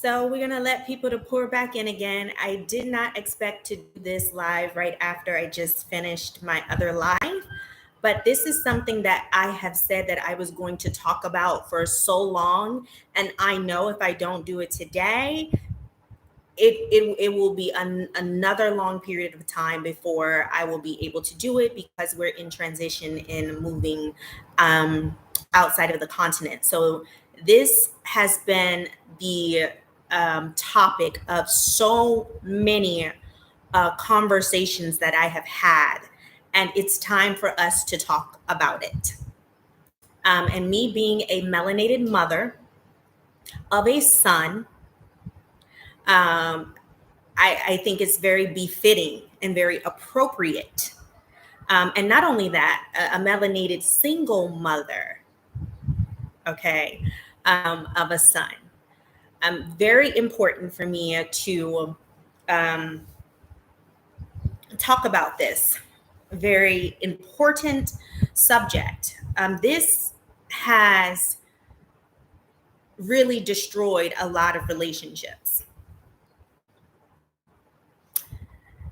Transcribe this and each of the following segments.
So we're gonna let people to pour back in again. I did not expect to do this live right after I just finished my other live, but this is something that I have said that I was going to talk about for so long, and I know if I don't do it today, it will be another long period of time before I will be able to do it because we're in transition in moving um, outside of the continent. So this has been the topic of so many conversations that I have had, and it's time for us to talk about it. And me being a melanated mother of a son, um, I think it's very befitting and very appropriate. And not only that, a melanated single mother, okay, of a son. Very important for me to um, talk about this very important subject. This has really destroyed a lot of relationships.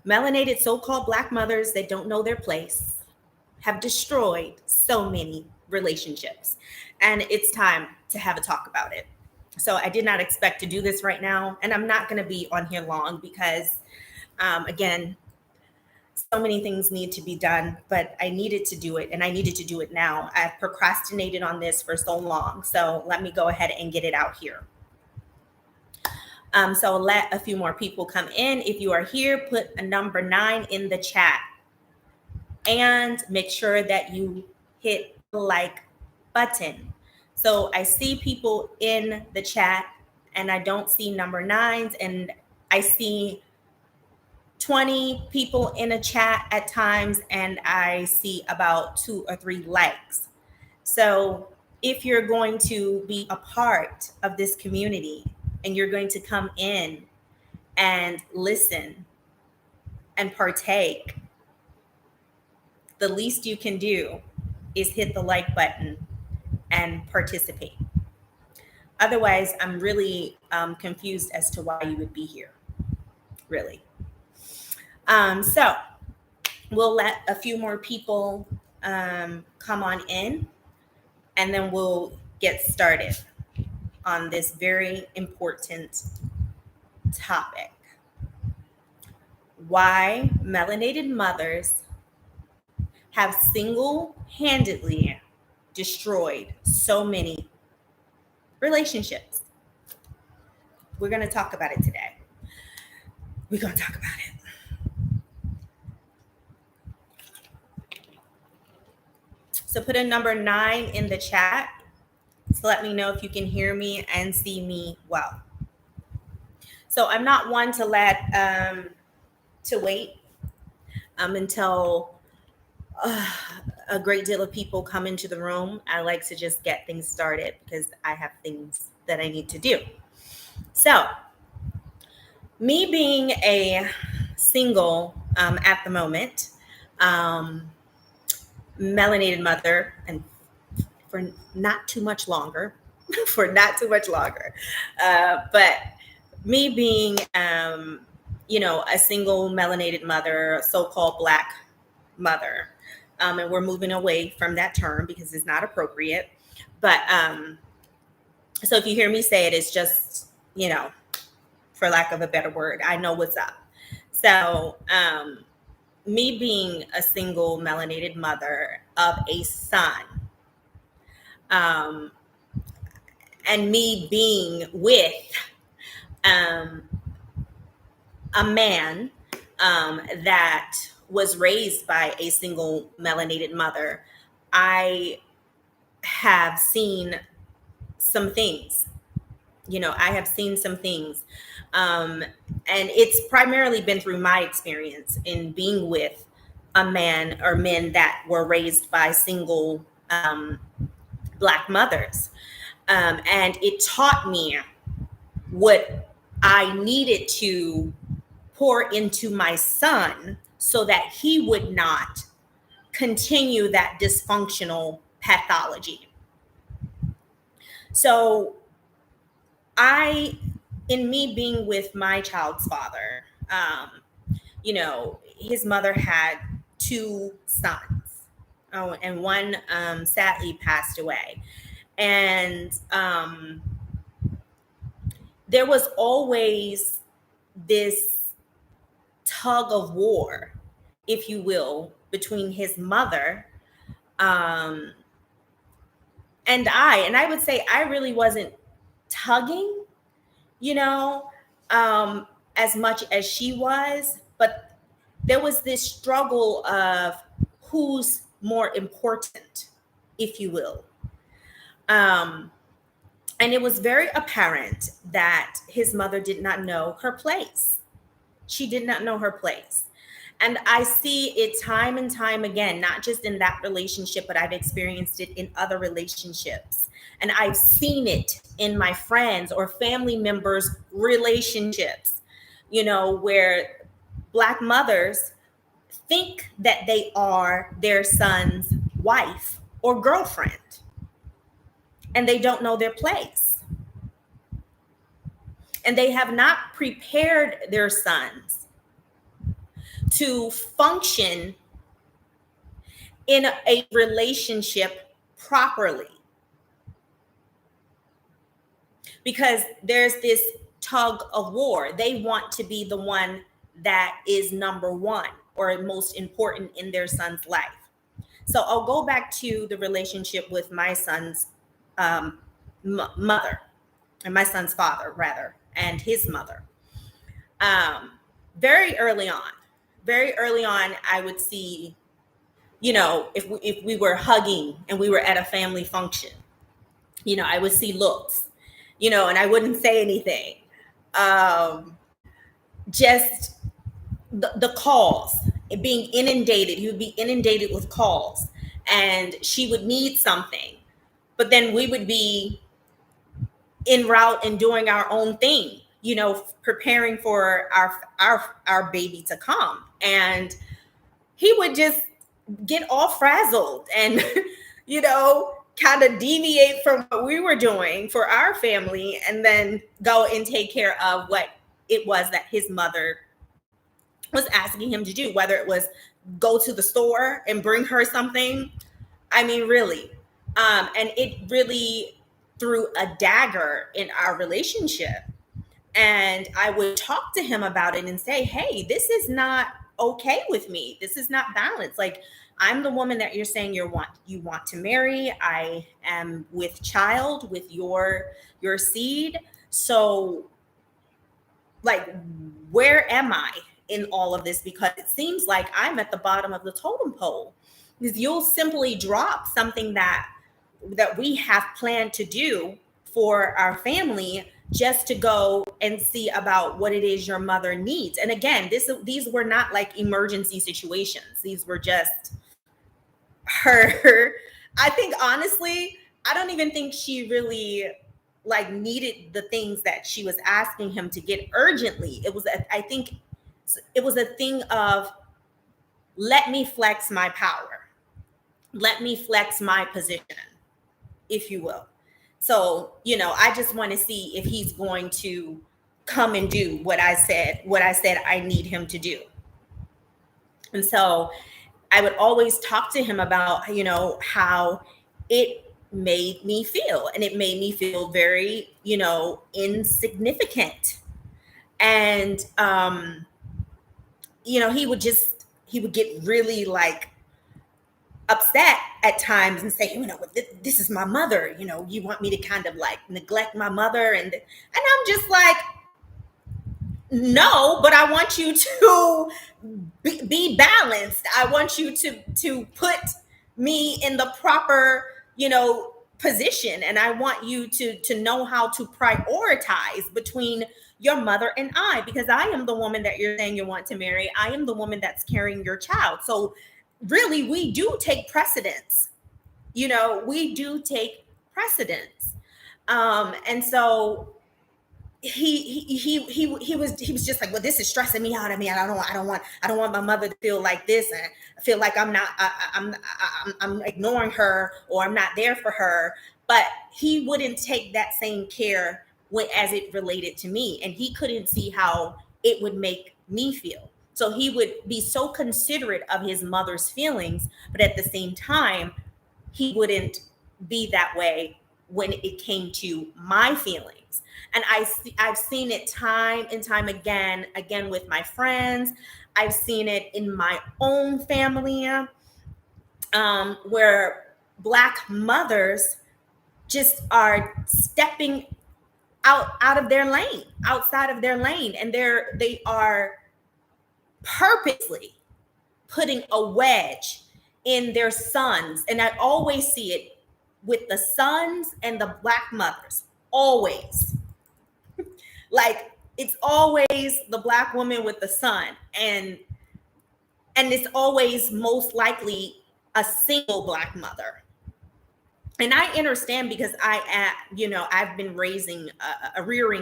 Melanated so-called Black mothers that don't know their place have destroyed so many relationships. And it's time to have a talk about it. So I did not expect to do this right now. And I'm not going to be on here long because, again, so many things need to be done, but I needed to do it and I needed to do it now. I've procrastinated on this for so long. So let me go ahead and get it out here. So let a few more people come in. If you are here, put a number 9 in the chat and make sure that you hit the like button. So I see people in the chat and I don't see number 9s, and I see 20 people in a chat at times and I see about 2 or 3 likes. So if you're going to be a part of this community and you're going to come in and listen and partake, the least you can do is hit the like button and participate. Otherwise, I'm really confused as to why you would be here, really. So we'll let a few more people come on in, and then we'll get started on this very important topic. Why melanated mothers have single-handedly destroyed so many relationships. We're going to talk about it today. We're going to talk about it. So put a number 9 in the chat to let me know if you can hear me and see me well. So I'm not one to wait until a great deal of people come into the room. I like to just get things started because I have things that I need to do. So me being a single at the moment, melanated mother, and for not too much longer, but me being, a single melanated mother, so-called Black mother, and we're moving away from that term because it's not appropriate. But so if you hear me say it, it's just, for lack of a better word, I know what's up. So me being a single melanated mother of a son, and me being with a man that was raised by a single melanated mother, I have seen some things. I have seen some things. And it's primarily been through my experience in being with a man or men that were raised by single Black mothers. And it taught me what I needed to pour into my son so that he would not continue that dysfunctional pathology. So I in me being with my child's father, his mother had two sons. Oh, and one sadly passed away. And there was always this tug of war, if you will, between his mother um, and I. And I would say I really wasn't tugging, you know, as much as she was, but there was this struggle of who's more important, if you will. Um, and it was very apparent that his mother did not know her place. She did not know her place. And I see it time and time again, not just in that relationship, but I've experienced it in other relationships. And I've seen it in my friends or family members' relationships, where Black mothers think that they are their son's wife or girlfriend, and they don't know their place. And they have not prepared their sons to function in a relationship properly, because there's this tug of war. They want to be the one that is number one or most important in their son's life. So I'll go back to the relationship with my son's mother, and my son's father rather, and his mother. um, very early on very early on, I would see, if we were hugging and we were at a family function, I would see looks, and I wouldn't say anything. Just the calls, being inundated. He would be inundated with calls, and she would need something, but then we would be en route and doing our own thing, preparing for our baby to come. And he would just get all frazzled and kind of deviate from what we were doing for our family, and then go and take care of what it was that his mother was asking him to do, whether it was go to the store and bring her something. I mean, really. And it really threw a dagger in our relationship. And I would talk to him about it and say, hey, this is not okay with me. This is not balanced. Like, I'm the woman that you're saying you want to marry. I am with child, with your seed. So, like, where am I in all of this? Because it seems like I'm at the bottom of the totem pole. Because you'll simply drop something that we have planned to do for our family just to go and see about what it is your mother needs. And again, these were not like emergency situations. These were just her. I think honestly, I don't even think she really like needed the things that she was asking him to get urgently. I think it was a thing of, let me flex my power. Let me flex my position, if you will. So, I just want to see if he's going to come and do what I said I need him to do. And so I would always talk to him about, how it made me feel. And it made me feel very, insignificant. And, he would get really like upset at times and say, this is my mother, you want me to kind of like neglect my mother. And I'm just like, no, but I want you to be balanced. I want you to put me in the proper, position. And I want you to know how to prioritize between your mother and I, because I am the woman that you're saying you want to marry. I am the woman that's carrying your child. So really, we do take precedence. We do take precedence. And so he was just like, well, this is stressing me out. I mean, I don't want my mother to feel like this, and I feel like I'm ignoring her, or I'm not there for her. But he wouldn't take that same care as it related to me, and he couldn't see how it would make me feel. So he would be so considerate of his mother's feelings, but at the same time, he wouldn't be that way when it came to my feelings. And I've seen it time and time again with my friends. I've seen it in my own family, where Black mothers just are stepping outside of their lane, and they are purposely putting a wedge in their sons. And I always see it with the sons and the Black mothers, always. Like, it's always the Black woman with the son, and it's always most likely a single Black mother. And I understand, because I've been rearing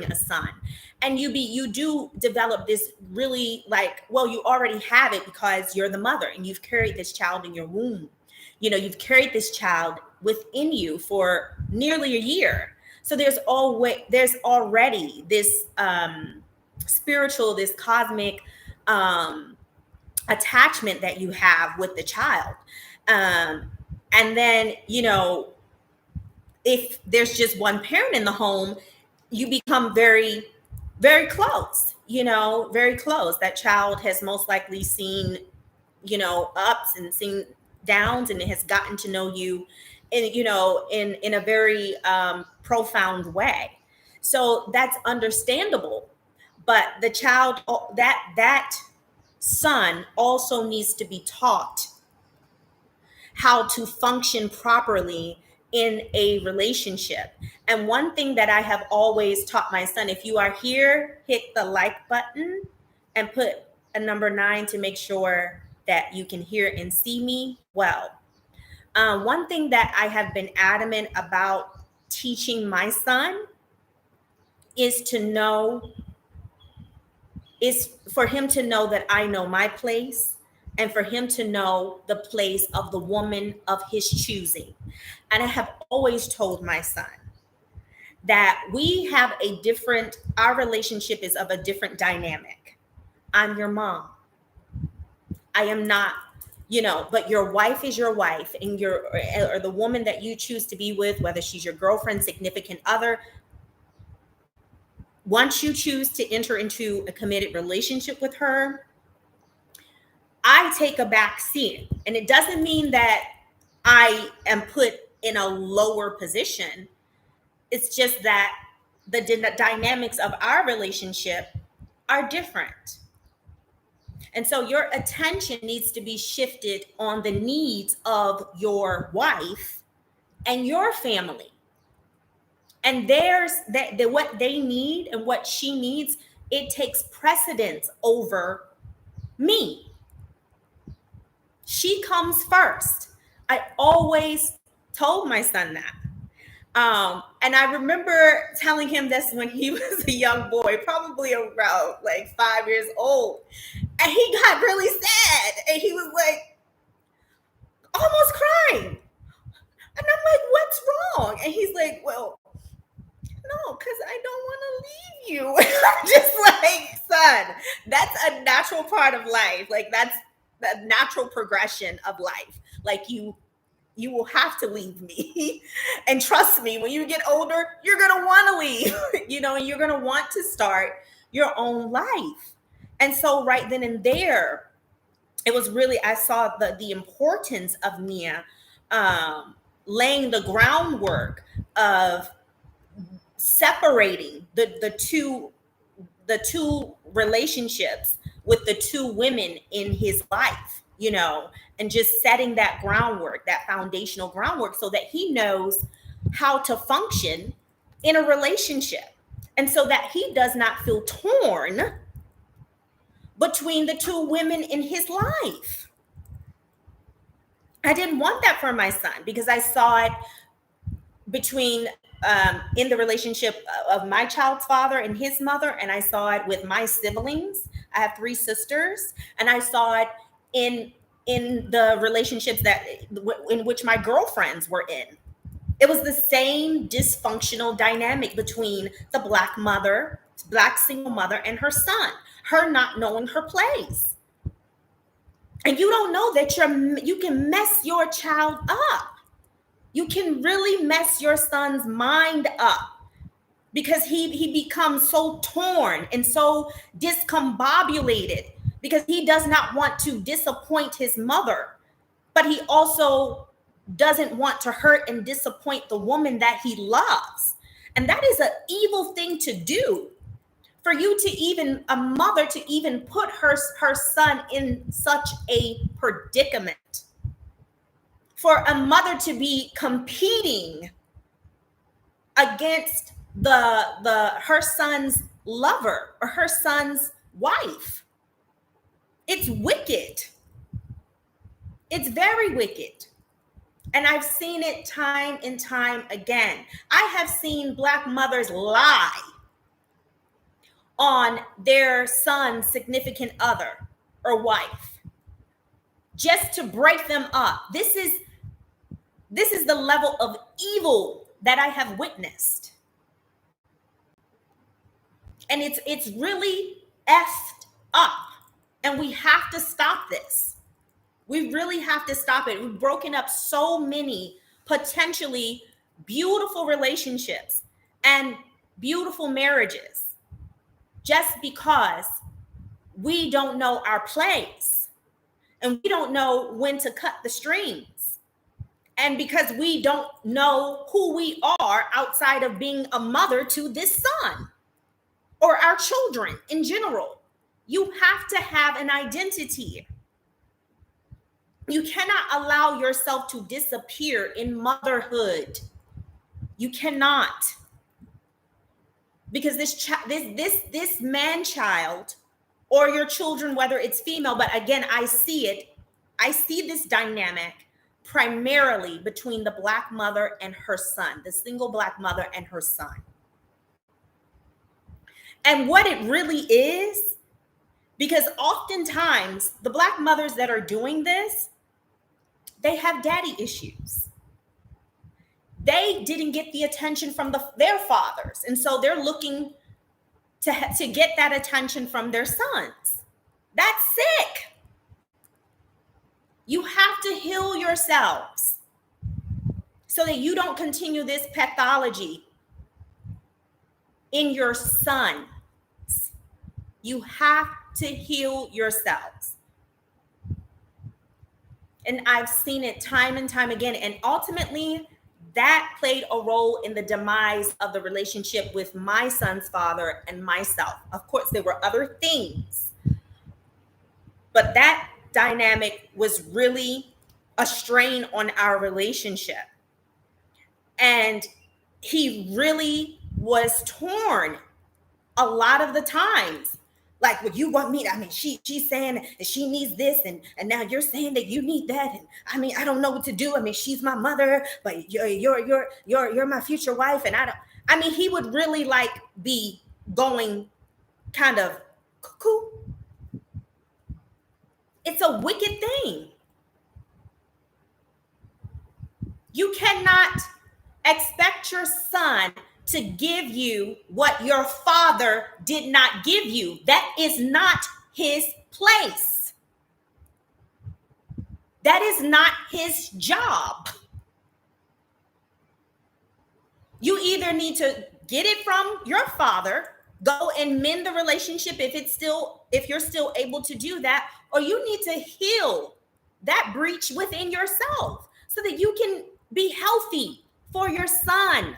a son, and you do develop this really, like, well, you already have it because you're the mother and you've carried this child in your womb. You've carried this child within you for nearly a year. So there's already this spiritual, this cosmic attachment that you have with the child. And then, if there's just one parent in the home, you become very, very close, very close. That child has most likely seen, ups and seen downs, and it has gotten to know you in a very profound way. So that's understandable. But the child, that son also needs to be taught how to function properly in a relationship. And one thing that I have always taught my son, if you are here, hit the like button and put a number 9 to make sure that you can hear and see me well. One thing that I have been adamant about teaching my son is for him to know that I know my place, and for him to know the place of the woman of his choosing. And I have always told my son that our relationship is of a different dynamic. I'm your mom. I am not, but your wife is your wife, and or the woman that you choose to be with, whether she's your girlfriend, significant other. Once you choose to enter into a committed relationship with her, I take a back seat. And it doesn't mean that I am put in a lower position. It's just that the dynamics of our relationship are different. And so your attention needs to be shifted on the needs of your wife and your family. And what they need and what she needs, it takes precedence over me. She comes first. I always told my son that. And I remember telling him this when he was a young boy, probably around like 5 years old. And he got really sad. And he was like almost crying. And I'm like, what's wrong? And he's like, well, no, because I don't want to leave you. I'm just like, son, that's a natural part of life. Like, that's the natural progression of life. Like, you will have to leave me. And trust me, when you get older, you're going to want to leave, and you're going to want to start your own life. And so right then and there, it was really, I saw the importance of Mia laying the groundwork of separating the two relationships with the two women in his life, and just setting that groundwork, that foundational groundwork, so that he knows how to function in a relationship, and so that he does not feel torn between the two women in his life. I didn't want that for my son, because I saw it between in the relationship of my child's father and his mother, and I saw it with my siblings. I have 3 sisters, and I saw it in the relationships in which my girlfriends were in. It was the same dysfunctional dynamic between the black single mother, and her son, her not knowing her place. And you don't know that you can mess your child up. You can really mess your son's mind up, because he becomes so torn and so discombobulated, because he does not want to disappoint his mother, but he also doesn't want to hurt and disappoint the woman that he loves. And that is an evil thing to do, for a mother to even put her son in such a predicament, for a mother to be competing against her son's lover or her son's wife. It's wicked. It's very wicked. And I've seen it time and time again. I have seen Black mothers lie on their son's significant other or wife just to break them up. This is the level of evil that I have witnessed. And it's really effed up. And we have to stop this. We really have to stop it. We've broken up so many potentially beautiful relationships and beautiful marriages just because we don't know our place, and we don't know when to cut the strings, and because we don't know who we are outside of being a mother to this son or our children in general. You have to have an identity. You cannot allow yourself to disappear in motherhood. You cannot. Because this man child, or your children, whether it's female, but again, I see this dynamic primarily between the Black mother and her son, the single Black mother and her son. And what it really is, because oftentimes the Black mothers that are doing this, they have daddy issues. They didn't get the attention from their fathers. And so they're looking to get that attention from their sons. That's sick. You have to heal yourselves so that you don't continue this pathology in your sons. You have to heal yourselves. And I've seen it time and time again. And ultimately, that played a role in the demise of the relationship with my son's father and myself. Of course, there were other things, but that dynamic was really a strain on our relationship. And he really was torn a lot of the times. Like, well, you want me to, she's saying that she needs this, and now you're saying that you need that. And I don't know what to do. She's my mother, but you're my future wife. And he would really be going kind of cuckoo. It's a wicked thing. You cannot expect your son to give you what your father did not give you. That is not his place. That is not his job. You either need to get it from your father, go and mend the relationship if you're still able to do that, or you need to heal that breach within yourself so that you can be healthy for your son,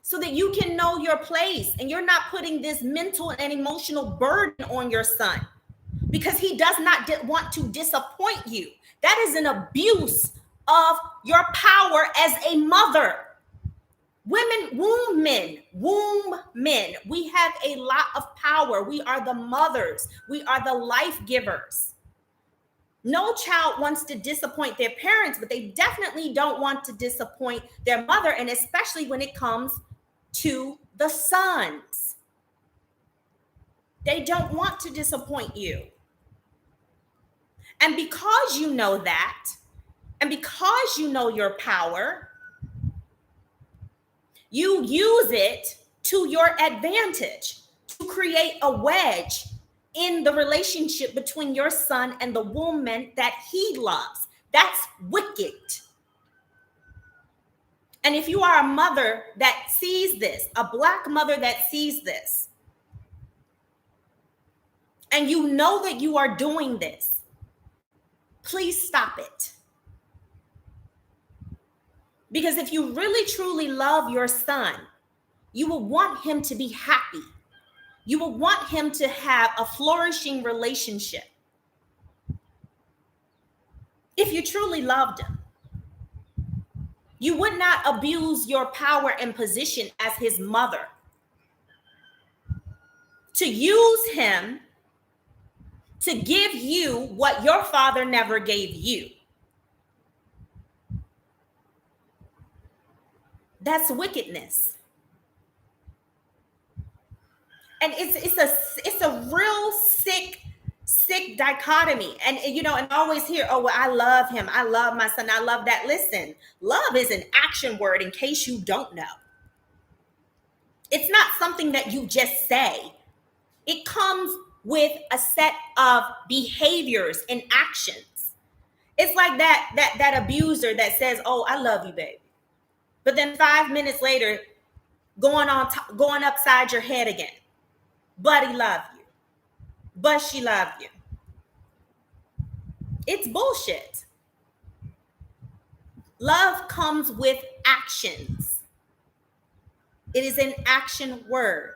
so that you can know your place and you're not putting this mental and emotional burden on your son because he does not want to disappoint you. That is an abuse of your power as a mother. Women, womb men, we have a lot of power. We are the mothers. We are the life givers. No child wants to disappoint their parents, but they definitely don't want to disappoint their mother, and especially when it comes to the sons. They don't want to disappoint you. And because you know that, and because you know your power, You use it to your advantage to create a wedge in the relationship between your son and the woman that he loves. That's wicked. And if you are a mother that sees this, a Black mother that sees this, and you know that you are doing this, please stop it. Because if you really truly love your son, you will want him to be happy. You will want him to have a flourishing relationship. If you truly loved him, you would not abuse your power and position as his mother to use him to give you what your father never gave you. That's wickedness. And it's a real sick dichotomy. And you know, and I always hear, oh, well, I love him, I love my son, I love that. Listen, love is an action word, in case you don't know. It's not something that you just say. It comes with a set of behaviors and actions. It's like that abuser that says, oh, I love you, baby, but then 5 minutes later going upside your head again. But he loved you. But she loved you. It's bullshit. Love comes with actions. It is an action word.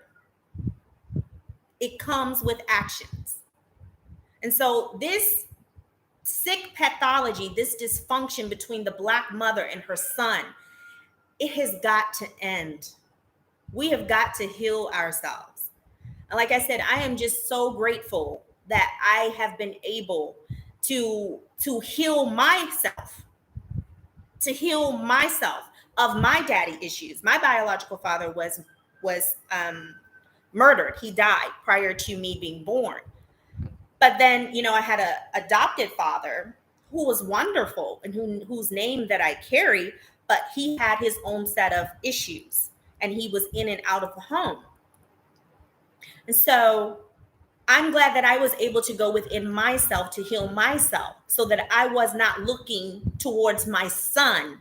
It comes with actions. And so this sick pathology, this dysfunction between the Black mother and her son, it has got to end. We have got to heal ourselves. And like I said, I am just so grateful that I have been able to heal myself, of my daddy issues. My biological father was murdered. He died prior to me being born. But then, you know, I had an adopted father who was wonderful and whose name that I carry, but he had his own set of issues and he was in and out of the home. And so I'm glad that I was able to go within myself to heal myself so that I was not looking towards my son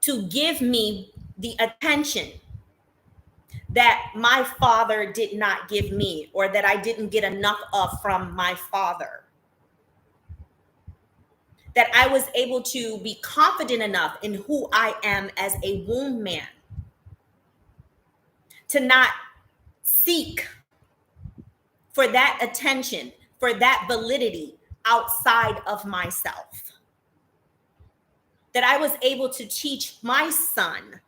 to give me the attention that my father did not give me, or that I didn't get enough of from my father. That I was able to be confident enough in who I am as a womb man to not seek for that attention, for that validity outside of myself. That I was able to teach my son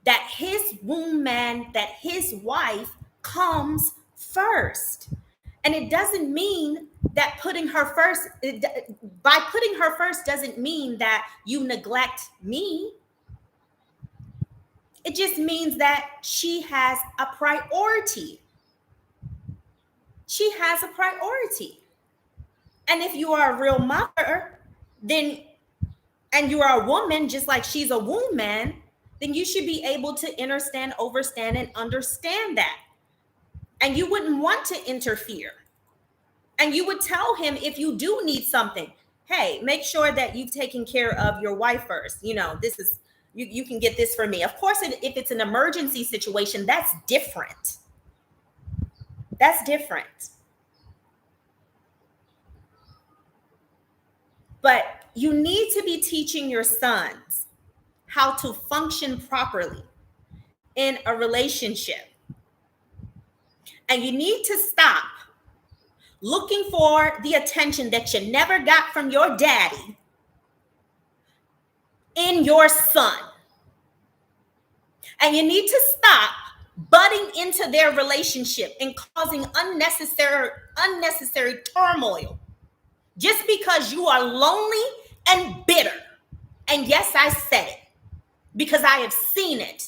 that his womb man, that his wife comes first. And it doesn't mean that putting her first doesn't mean that you neglect me. It just means that she has a priority. She has a priority. And if you are a real mother, then, and you are a woman, just like she's a womb man, then you should be able to understand, overstand, and understand that. And you wouldn't want to interfere. And you would tell him if you do need something, hey, make sure that you've taken care of your wife first. You know, this is, you can get this for me. Of course, if it's an emergency situation, that's different. That's different. But you need to be teaching your sons how to function properly in a relationship. And you need to stop looking for the attention that you never got from your daddy in your son. And you need to stop butting into their relationship and causing unnecessary turmoil just because you are lonely and bitter. And yes, I said it because I have seen it.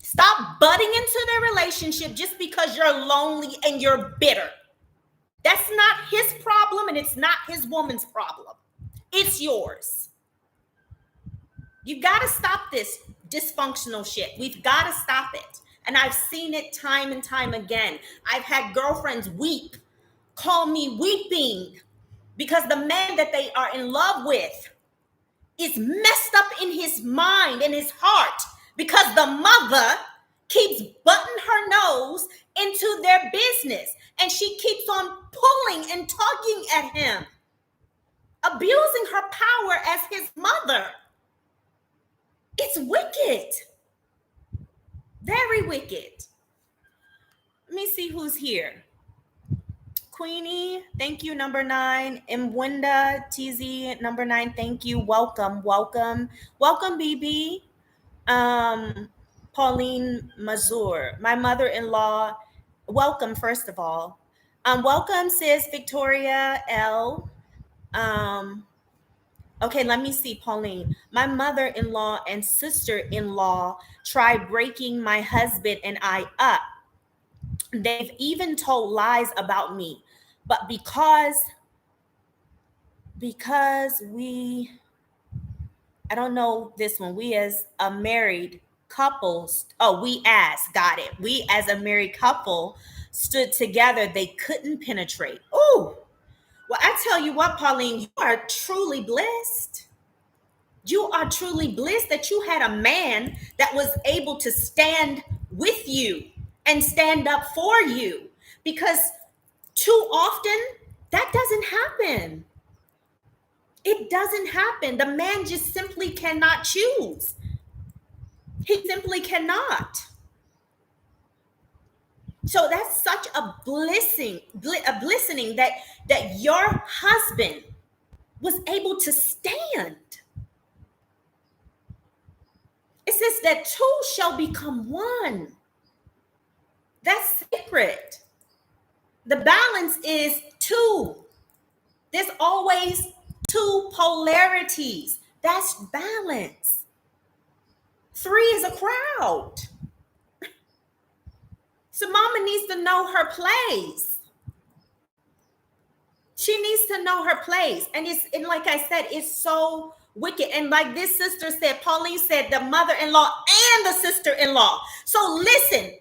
Stop butting into their relationship just because you're lonely and you're bitter. That's not his problem, and it's not his woman's problem. It's yours. You got to stop this dysfunctional shit. We've got to stop it. And I've seen it time and time again. I've had girlfriends weep, call me weeping, because the man that they are in love with is messed up in his mind and his heart, because the mother keeps butting her nose into their business, and she keeps on pulling and tugging at him, abusing her power as his mother. It's wicked. Very wicked. Let me see who's here. Queenie, thank you, number 9. Mwenda TZ, number 9, thank you. Welcome, welcome. Welcome, BB. Pauline Mazur, my mother-in-law. Welcome, first of all. Welcome, sis Victoria L. Okay, let me see, Pauline. My mother-in-law and sister-in-law tried breaking my husband and I up. They've even told lies about me. But because we, I don't know this one, we as a married couple, we as a married couple stood together, they couldn't penetrate. Oh, well, I tell you what, Pauline, you are truly blessed. You are truly blessed that you had a man that was able to stand with you and stand up for you, because too often that doesn't happen. It doesn't happen. The man just simply cannot choose. He simply cannot. So that's such a blessing that your husband was able to stand. It says that two shall become one. That's sacred. The balance is two. There's always two polarities. That's balance. 3 is a crowd. So mama needs to know her place. She needs to know her place. And like I said, it's so wicked. And like this sister said, Pauline said, the mother-in-law and the sister-in-law. So listen,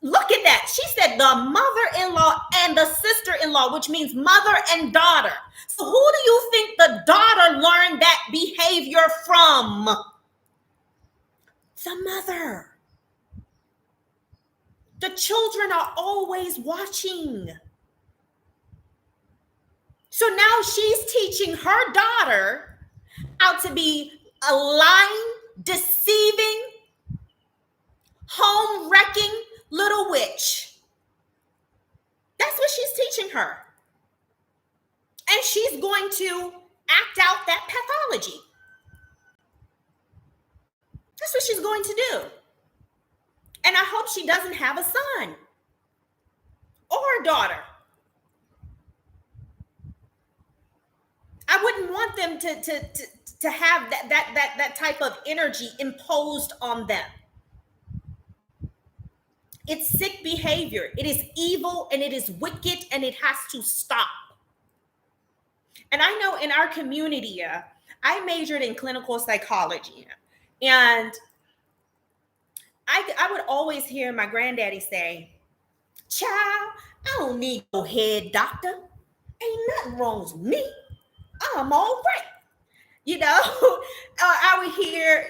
look at that. She said the mother-in-law and the sister-in-law, which means mother and daughter. So who do you think the daughter learned that behavior from? The mother. The children are always watching. So now she's teaching her daughter how to be a lying, deceiving, home-wrecking little witch. That's what she's teaching her. And she's going to act out that pathology. That's what she's going to do. And I hope she doesn't have a son or a daughter. I wouldn't want them to have that type of energy imposed on them. It's sick behavior. It is evil and it is wicked and it has to stop. And I know in our community, I majored in clinical psychology, and I would always hear my granddaddy say, "Child, I don't need no head doctor. Ain't nothing wrong with me. I'm all right." I would hear,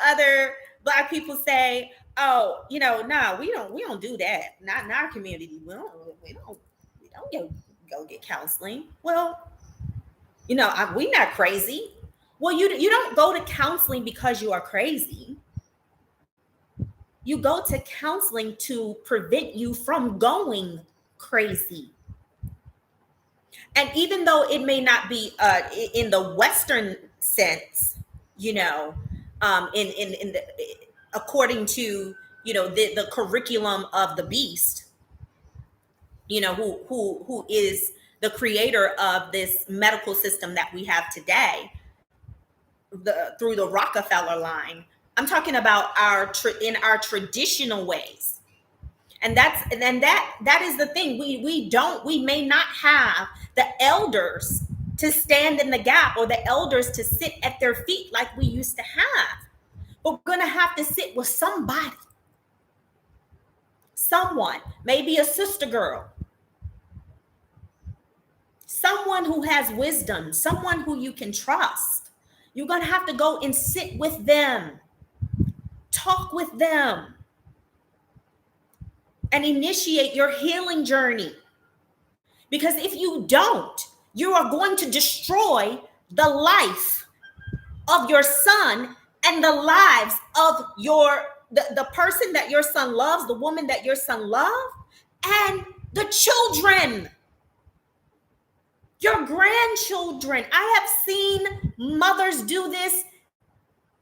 other Black people say, "Oh, no, we don't do that. Not in our community. We don't go get counseling." Well, we're not crazy. Well, you don't go to counseling because you are crazy. You go to counseling to prevent you from going crazy. And even though it may not be in the Western sense, according to the curriculum of the beast, who is the creator of this medical system that we have today, through the Rockefeller line. I'm talking about in our traditional ways. And that is the thing. We may not have the elders to stand in the gap, or the elders to sit at their feet like we used to have. But we're going to have to sit with somebody, someone, maybe a sister girl, someone who has wisdom, someone who you can trust. You're going to have to go and sit with them, talk with them, and initiate your healing journey. Because if you don't, you are going to destroy the life of your son and the lives of the person that your son loves, the woman that your son loves, and the children, your grandchildren. I have seen mothers do this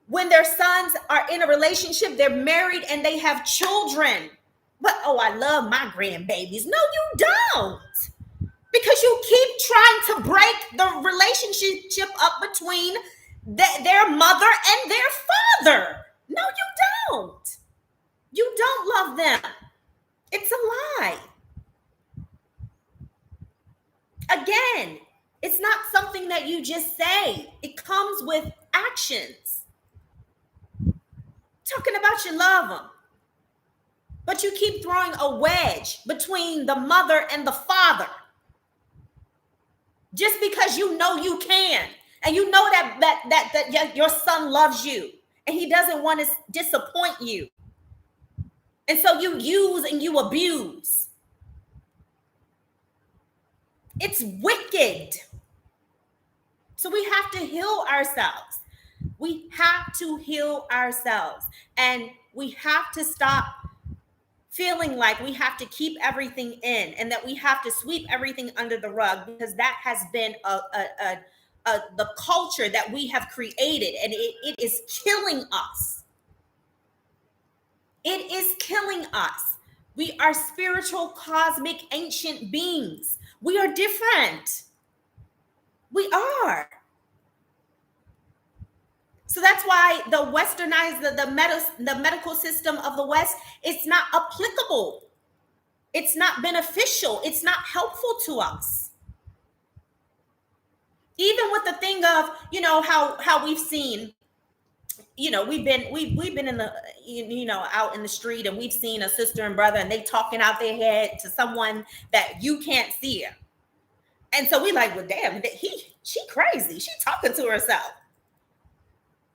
when their sons are in a relationship, they're married, and they have children. But, oh, I love my grandbabies. No, you don't. Because you keep trying to break the relationship up between their mother and their father. No, you don't. You don't love them. It's a lie. Again, it's not something that you just say. It comes with actions. Talking about you love them. But you keep throwing a wedge between the mother and the father. Just because you know you can, and you know that your son loves you, and he doesn't want to disappoint you. And so you use and you abuse. It's wicked. So we have to heal ourselves. We have to heal ourselves. And we have to stop feeling like we have to keep everything in and that we have to sweep everything under the rug, because that has been the culture that we have created, and it is killing us. It is killing us. We are spiritual, cosmic, ancient beings. We are different. We are. So that's why the westernized, the medical system of the West, it's not applicable. It's not beneficial. It's not helpful to us. Even with the thing of, how we've seen, we've been in the, out in the street, and we've seen a sister and brother, and they talking out their head to someone that you can't see her. And so we like, well, damn, she crazy. She talking to herself.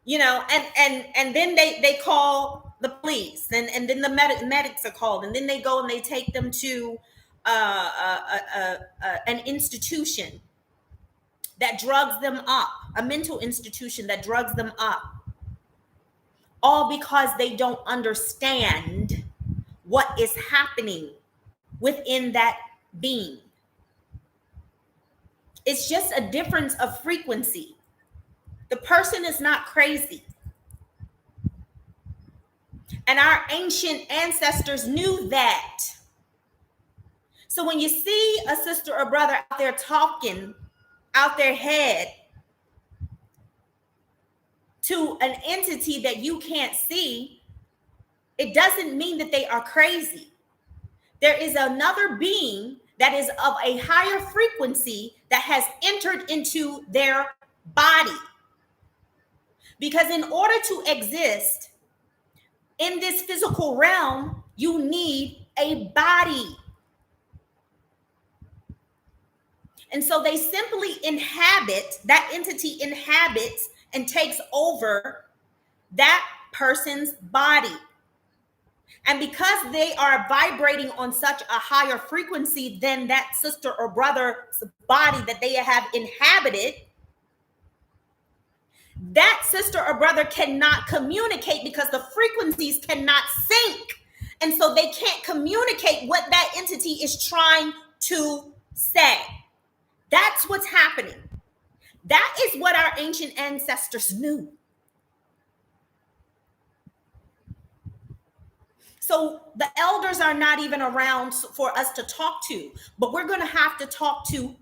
And then they call the police, and then the medics are called, and then they go and they take them to an institution that drugs them up, a mental institution that drugs them up, all because they don't understand what is happening within that being. It's just a difference of frequency. The person is not crazy. And our ancient ancestors knew that. So when you see a sister or brother out there talking out their head to an entity that you can't see, it doesn't mean that they are crazy. There is another being that is of a higher frequency that has entered into their body. Because in order to exist in this physical realm, you need a body. And so they simply that entity inhabits and takes over that person's body. And because they are vibrating on such a higher frequency than that sister or brother's body that they have inhabited, that sister or brother cannot communicate because the frequencies cannot sync. And so they can't communicate what that entity is trying to say. That's what's happening. That is what our ancient ancestors knew. So the elders are not even around for us to talk to, but we're going to have to talk to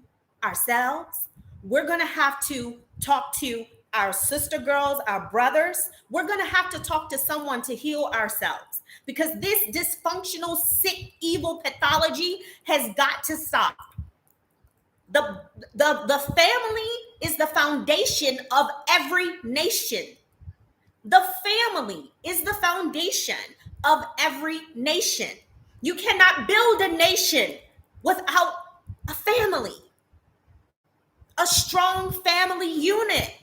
ourselves. We're going to have to talk to our sister girls, our brothers. We're going to have to talk to someone to heal ourselves, because this dysfunctional, sick, evil pathology has got to stop. The family is the foundation of every nation. The family is the foundation of every nation. You cannot build a nation without a family, a strong family unit.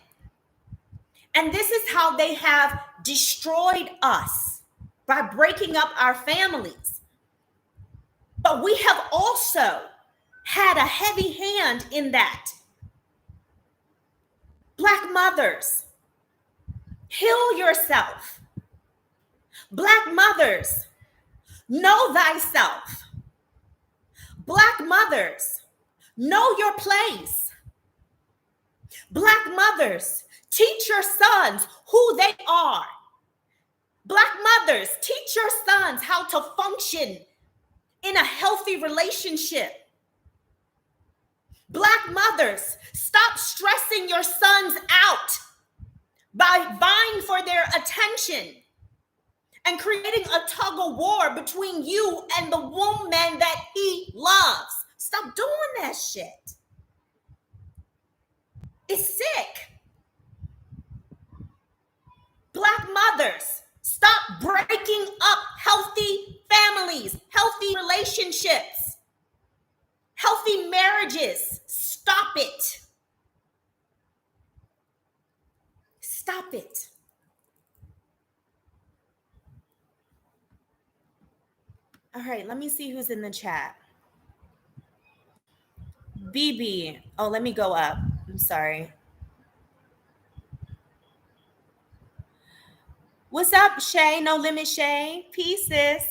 And this is how they have destroyed us, by breaking up our families. But we have also had a heavy hand in that. Black mothers, heal yourself. Black mothers, know thyself. Black mothers, know your place. Black mothers, teach your sons who they are. Black mothers, teach your sons how to function in a healthy relationship. Black mothers, stop stressing your sons out by vying for their attention and creating a tug of war between you and the woman that he loves. Stop doing that shit. It's sick. Black mothers, stop breaking up healthy families, healthy relationships, healthy marriages. Stop it. Stop it. All right, let me see who's in the chat. BB. Oh, let me go up. I'm sorry. What's up, Shay? No Limit Shay. Peace, sis.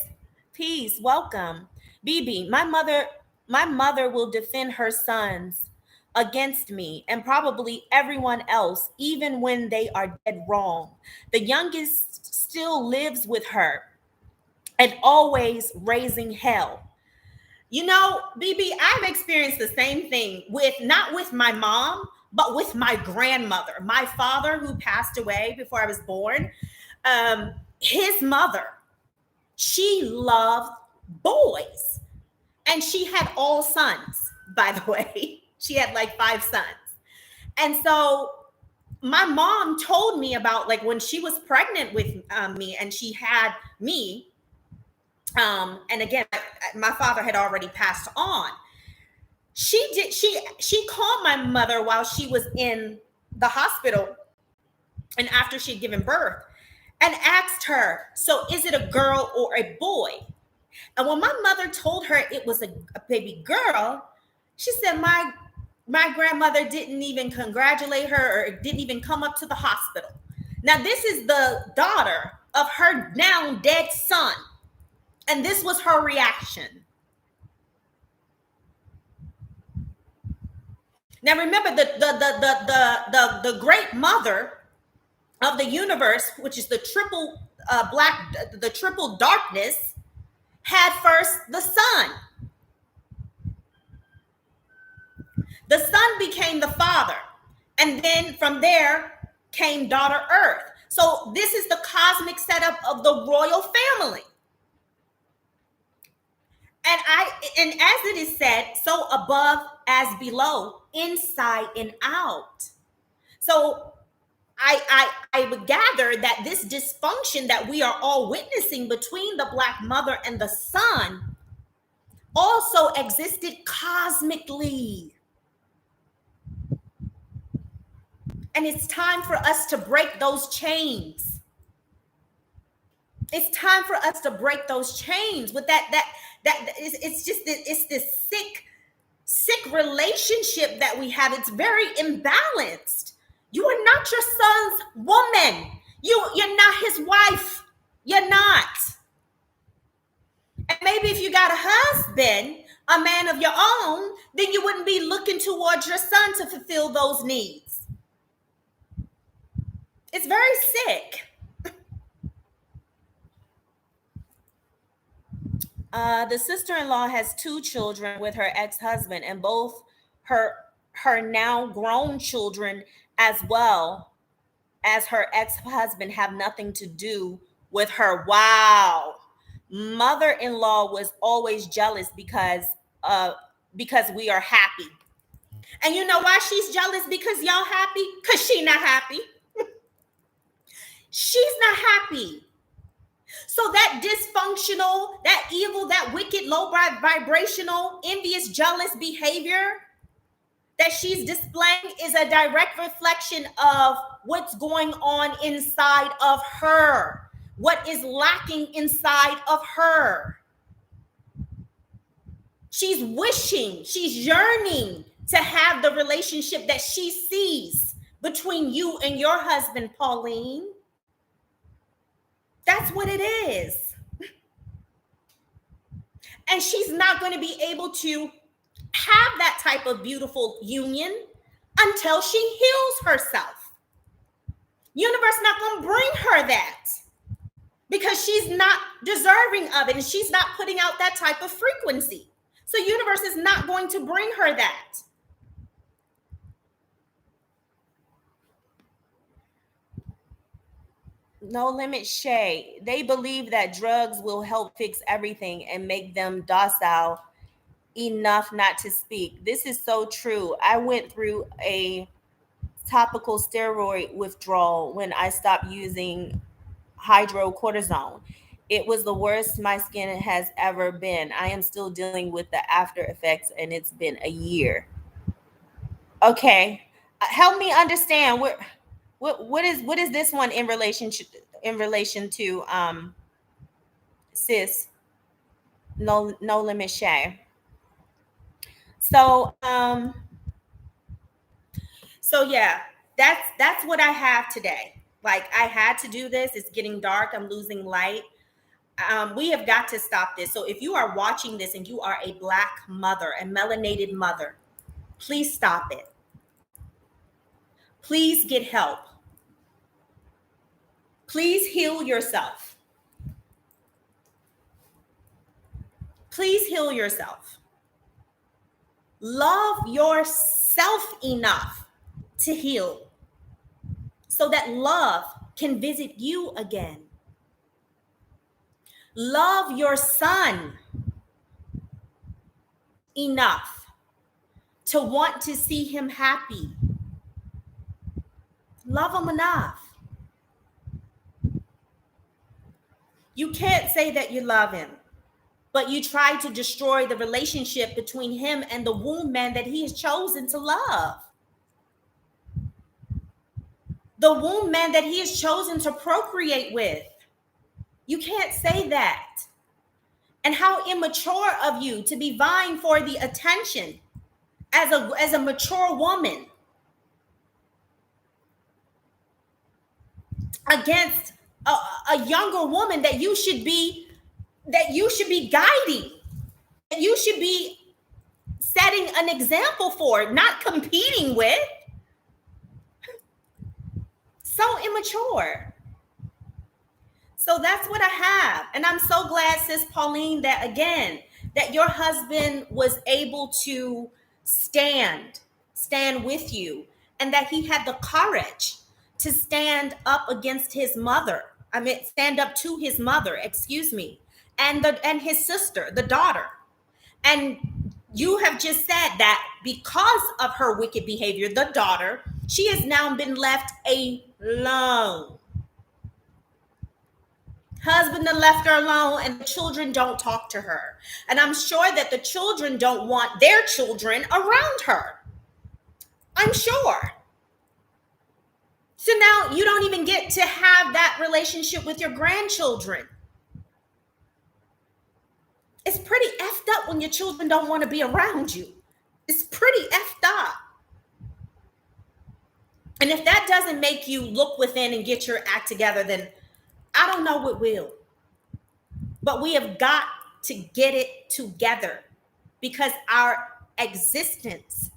Peace. Welcome. BB, my mother will defend her sons against me and probably everyone else, even when they are dead wrong. The youngest still lives with her and always raising hell. You know, BB, I've experienced the same thing not with my mom, but with my grandmother. My father, who passed away before I was born, his mother, she loved boys. And she had all sons, by the way. She had like 5 sons. And so my mom told me about, like, when she was pregnant with me and she had me, and again, my father had already passed on. She called my mother while she was in the hospital and after she'd given birth and asked her, so is it a girl or a boy? And when my mother told her it was a baby girl, she said my grandmother didn't even congratulate her or didn't even come up to the hospital. Now, this is the daughter of her now dead son. And this was her reaction. Now, remember, the great mother of the universe, which is the triple the triple darkness, had first the sun. The sun became the father. And then from there came daughter Earth. So this is the cosmic setup of the royal family. And as it is said, so above as below, inside and out. So I would gather that this dysfunction that we are all witnessing between the Black mother and the son also existed cosmically. And it's time for us to break those chains. It's time for us to break those chains with it's this sick relationship that we have. It's very imbalanced. You are not your son's woman. You're not his wife. You're not. And maybe if you got a husband, a man of your own, then you wouldn't be looking towards your son to fulfill those needs. It's very sick. The sister-in-law has 2 children with her ex-husband, and both her now grown children, as well as her ex-husband, have nothing to do with her. Wow. Mother-in-law was always jealous because we are happy. And you know why she's jealous? Because y'all happy? Because she not happy. She's not happy. So that dysfunctional, that evil, that wicked, low vibrational, envious, jealous behavior that she's displaying is a direct reflection of what's going on inside of her, what is lacking inside of her. She's wishing, she's yearning to have the relationship that she sees between you and your husband, Pauline. That's what it is. And she's not going to be able to have that type of beautiful union until she heals herself. Universe not going to bring her that because she's not deserving of it and she's not putting out that type of frequency. So universe is not going to bring her that. No Limit Shay. They believe that drugs will help fix everything and make them docile enough not to speak. This is so true. I went through a topical steroid withdrawal when I stopped using hydrocortisone. It was the worst my skin has ever been. I am still dealing with the after effects and it's been a year. Okay. Help me understand what is this one in relation to sis no limit Shay. So yeah, that's what I have today. Like I had to do this. It's getting dark. I'm losing light. We have got to stop this. So if you are watching this and you are a Black mother, a melanated mother, please stop it. Please get help. Please heal yourself. Please heal yourself. Love yourself enough to heal so that love can visit you again. Love your son enough to want to see him happy. Love him enough. You can't say that you love him, but you try to destroy the relationship between him and the womb man that he has chosen to love. The womb man that he has chosen to procreate with. You can't say that. And how immature of you to be vying for the attention as a mature woman against a younger woman that you should be guiding, that you should be setting an example for, not competing with. So immature. So that's what I have. And I'm so glad, sis Pauline, that again, that your husband was able to stand with you and that he had the courage to stand up against his mother. I mean, stand up to his mother, excuse me, and his sister, the daughter. And you have just said that because of her wicked behavior, the daughter, she has now been left alone. Husband done left her alone and the children don't talk to her. And I'm sure that the children don't want their children around her. I'm sure. So now you don't even get to have that relationship with your grandchildren. It's pretty effed up when your children don't want to be around you. It's pretty effed up. And if that doesn't make you look within and get your act together, then I don't know what will. But we have got to get it together because our existence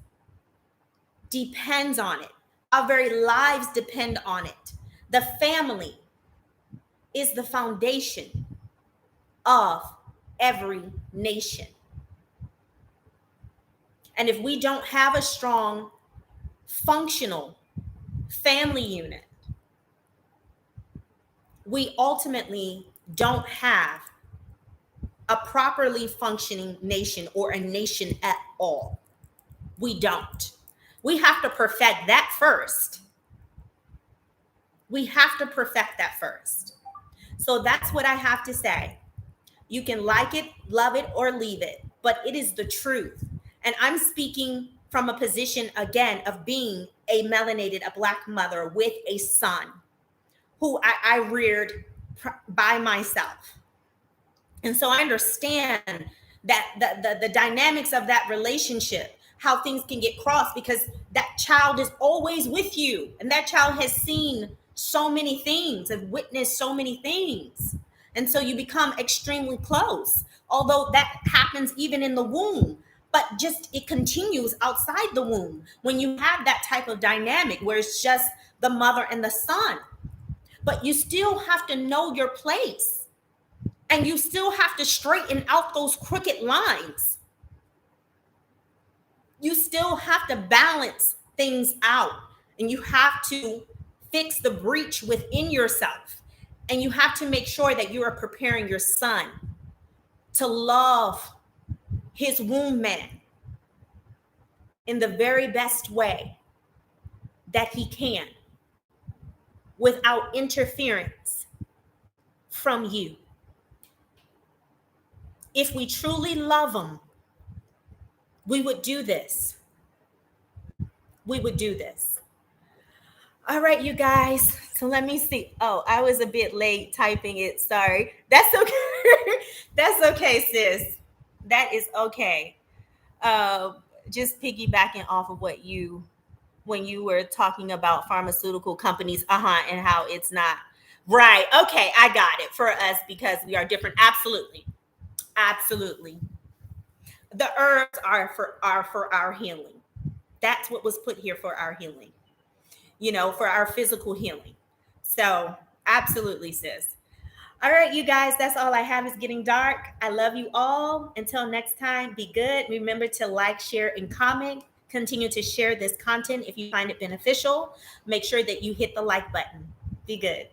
depends on it. Our very lives depend on it. The family is the foundation of every nation. And if we don't have a strong, functional family unit, we ultimately don't have a properly functioning nation or a nation at all. We don't. We have to perfect that first. We have to perfect that first. So that's what I have to say. You can like it, love it, or leave it, but it is the truth. And I'm speaking from a position, again, of being a melanated, a Black mother with a son who I reared by myself. And so I understand that the dynamics of that relationship, how things can get crossed, because that child is always with you. And that child has seen so many things, have witnessed so many things. And so you become extremely close, although that happens even in the womb. But just it continues outside the womb when you have that type of dynamic where it's just the mother and the son. But you still have to know your place. And you still have to straighten out those crooked lines. You still have to balance things out. And you have to fix the breach within yourself. And you have to make sure that you are preparing your son to love his womb man in the very best way that he can, without interference from you. If we truly love him, we would do this. We would do this. All right, you guys. So let me see. Oh, I was a bit late typing it. Sorry. That's okay. That's okay, sis. That is okay. Just piggybacking off of what you, when you were talking about pharmaceutical companies, and how it's not right. Okay, I got it. For us, because we are different. Absolutely. Absolutely. The herbs are for our healing. That's what was put here, for our healing, for our physical healing. So absolutely, sis. All right, you guys, that's all I have. It's getting dark. I love you all. Until next time, be good. Remember to like, share, and comment. Continue to share this content if you find it beneficial. Make sure that you hit the like button. Be good.